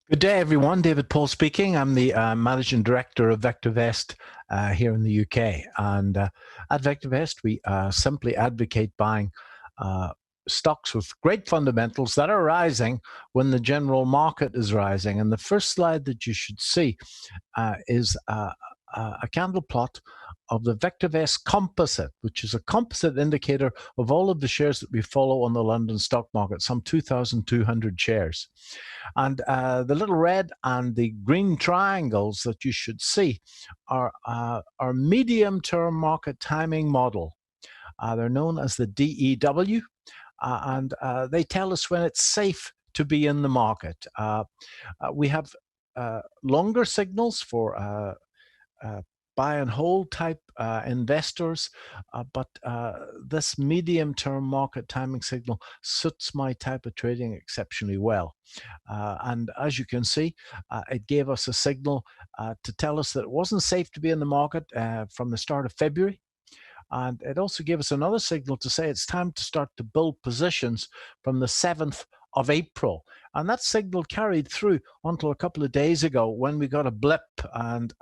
Good day, everyone. David Paul speaking. I'm the Managing Director of VectorVest here in the UK. And at VectorVest, we simply advocate buying stocks with great fundamentals that are rising when the general market is rising. And the first slide that you should see is a candle plot of the VectorVest composite, which is a composite indicator of all of the shares that we follow on the London stock market, some 2,200 shares. And the little red and the green triangles that you should see are our medium-term market timing model. They're known as the DEW, and they tell us when it's safe to be in the market. We have longer signals for buy and hold type investors, but this medium-term market timing signal suits my type of trading exceptionally well. And as you can see, it gave us a signal to tell us that it wasn't safe to be in the market from the start of February. And it also gave us another signal to say it's time to start to build positions from the 7th of April. And that signal carried through until a couple of days ago when we got a blip and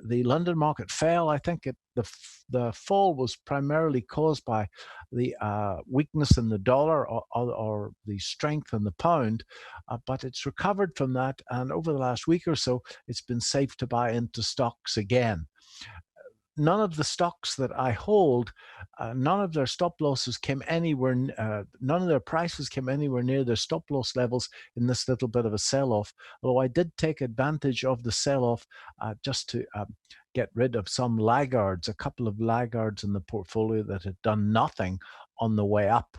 the London market fell. I think the fall was primarily caused by the weakness in the dollar or the strength in the pound, but it's recovered from that. And over the last week or so, it's been safe to buy into stocks again. None of the stocks that I hold, none of their stop losses came anywhere, none of their prices came anywhere near their stop loss levels in this little bit of a sell-off. Although I did take advantage of the sell-off just to get rid of some laggards, a couple of laggards in the portfolio that had done nothing on the way up.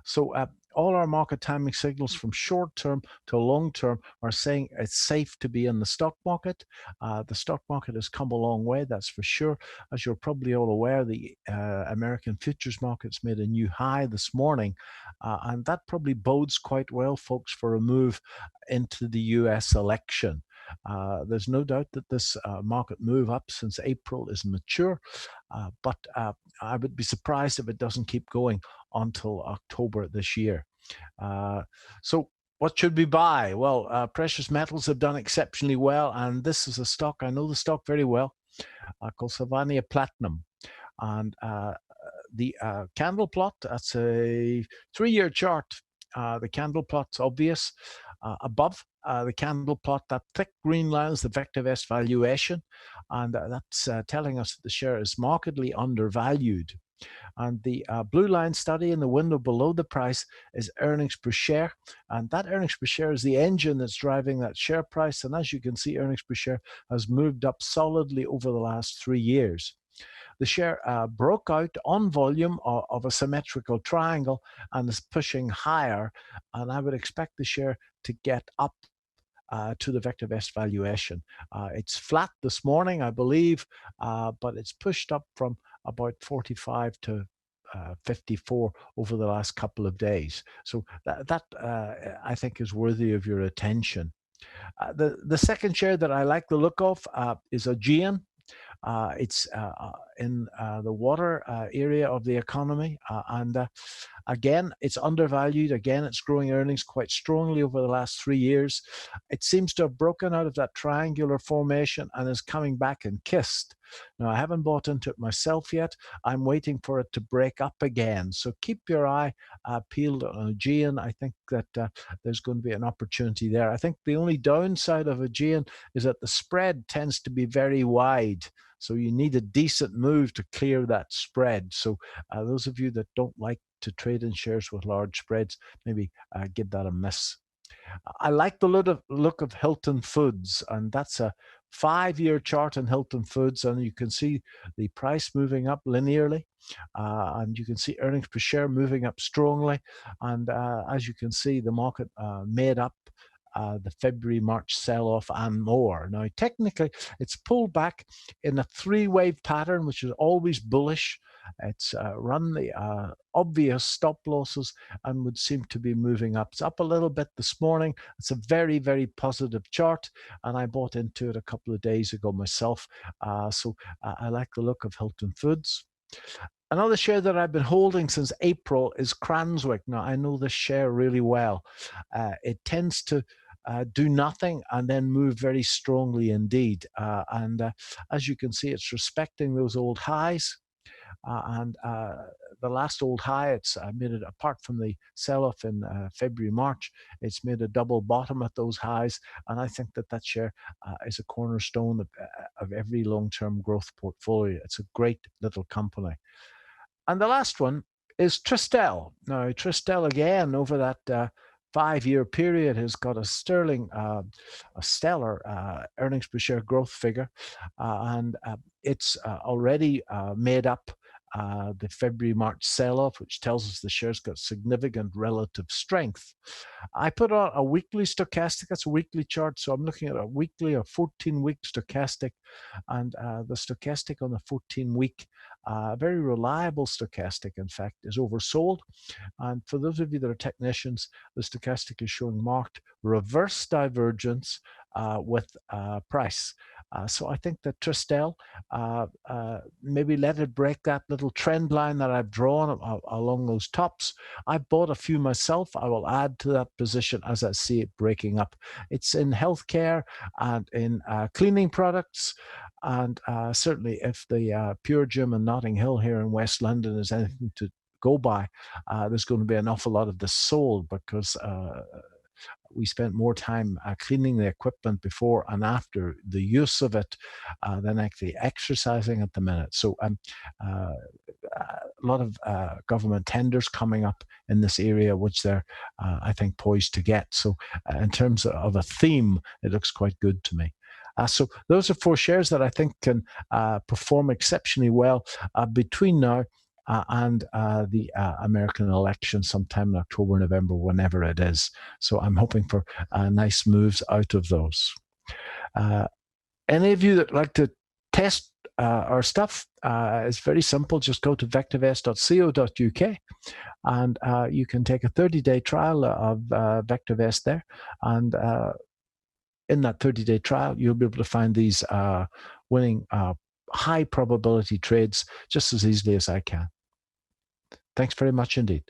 So all our market timing signals from short term to long term are saying it's safe to be in the stock market. The stock market has come a long way, that's for sure. As you're probably all aware, the American futures market's made a new high this morning, and that probably bodes quite well, folks, for a move into the US election. There's no doubt that this market move up since April is mature, but I would be surprised if it doesn't keep going until October this year. So what should we buy? Well, precious metals have done exceptionally well, and this is a stock, I know the stock very well, called Savannah Platinum. And the candle plot, that's a 3-year chart. The candle plot's obvious. Above the candle plot, that thick green line is the VectorVest valuation, and that's telling us that the share is markedly undervalued. And the blue line study in the window below the price is earnings per share, and that earnings per share is the engine that's driving that share price. And as you can see, earnings per share has moved up solidly over the last 3 years. The share broke out on volume of a symmetrical triangle and is pushing higher, and I would expect the share to get up to the VectorVest valuation. It's flat this morning, I believe, but it's pushed up from about 45 to 54 over the last couple of days. So that I think is worthy of your attention. The second share that I like the look of is Aegean. It's in the water area of the economy, and again, it's undervalued. Again, it's growing earnings quite strongly over the last 3 years. It seems to have broken out of that triangular formation and is coming back and kissed. Now, I haven't bought into it myself yet. I'm waiting for it to break up again. So keep your eye peeled on Aegean. I think that there's going to be an opportunity there. I think the only downside of Aegean is that the spread tends to be very wide. So you need a decent move to clear that spread. So those of you that don't like to trade in shares with large spreads, maybe give that a miss. I like the look of Hilton Foods, and that's a 5-year chart in Hilton Foods, and you can see the price moving up linearly, and you can see earnings per share moving up strongly, and as you can see, the market made up the February-March sell-off and more. Now, technically, it's pulled back in a 3-wave pattern, which is always bullish. It's run the obvious stop losses and would seem to be moving up. It's up a little bit this morning. It's a very, very positive chart, and I bought into it a couple of days ago myself. So I like the look of Hilton Foods. Another share that I've been holding since April is Cranswick. Now, I know this share really well. It tends to do nothing and then move very strongly indeed. And as you can see, it's respecting those old highs. And the last old high, it's made it, apart from the sell-off in February, March, it's made a double bottom at those highs. And I think that that share is a cornerstone of every long-term growth portfolio. It's a great little company. And the last one is Tristel. Now, Tristel, again, over that 5-year period, has got a stellar earnings per share growth figure. And it's already made up the February-March sell-off, which tells us the share's got significant relative strength. I put on a weekly stochastic. That's a weekly chart, so I'm looking at a weekly or 14-week stochastic, and the stochastic on the 14-week, very reliable stochastic, in fact, is oversold. And for those of you that are technicians, the stochastic is showing marked reverse divergence with price. So I think that Tristel, maybe let it break that little trend line that I've drawn along those tops. I bought a few myself. I will add to that position as I see it breaking up. It's in healthcare and in cleaning products. And certainly if the Pure Gym in Notting Hill here in West London is anything to go by, there's going to be an awful lot of this sold, because we spent more time cleaning the equipment before and after the use of it than actually exercising at the minute. So a lot of government tenders coming up in this area, which they're, I think, poised to get. So in terms of a theme, it looks quite good to me. So those are 4 shares that I think can perform exceptionally well between now and the American election sometime in October, November, whenever it is. So I'm hoping for nice moves out of those. Any of you that like to test our stuff, it's very simple. Just go to vectorvest.co.uk and you can take a 30-day trial of VectorVest there. And in that 30-day trial, you'll be able to find these winning high probability trades just as easily as I can. Thanks very much indeed.